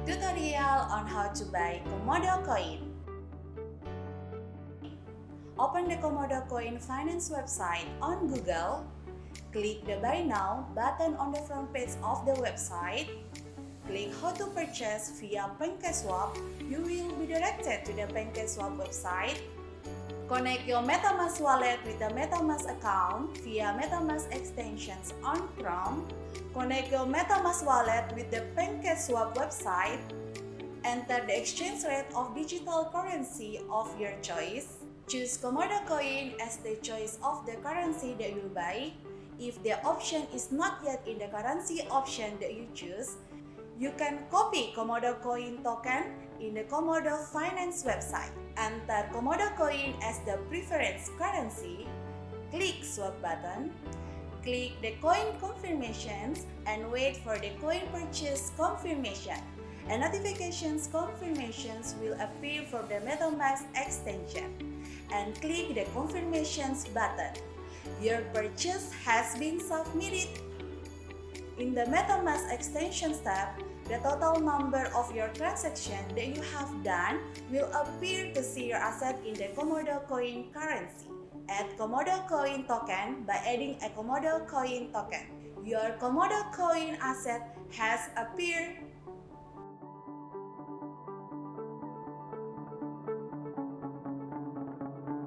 Tutorial on how to buy Komodo coin. Open the Komodo coin finance website on Google. Click the Buy Now button on the front page of the website. Click How to Purchase via PancakeSwap. You will be directed to the PancakeSwap website. Connect your MetaMask wallet with the MetaMask account via MetaMask extensions on Chrome. Connect your MetaMask wallet with the PancakeSwap website. Enter the exchange rate of digital currency of your choice. Choose Komodo coin as the choice of the currency that you buy. If the option is not yet in the currency option that you choose, you can copy Komodo coin token in the Komodo Finance website. Enter Komodo coin as the preference currency. Click Swap button. Click the coin confirmations and wait for the coin purchase confirmation. A notifications confirmations will appear from the MetaMask extension. And click the confirmations button. Your purchase has been submitted. In the MetaMask extensions tab, the total number of your transactions that you have done will appear to see your asset in the Komodo coin currency. Add Komodo coin token by adding a Komodo coin token. Your Komodo coin asset has appeared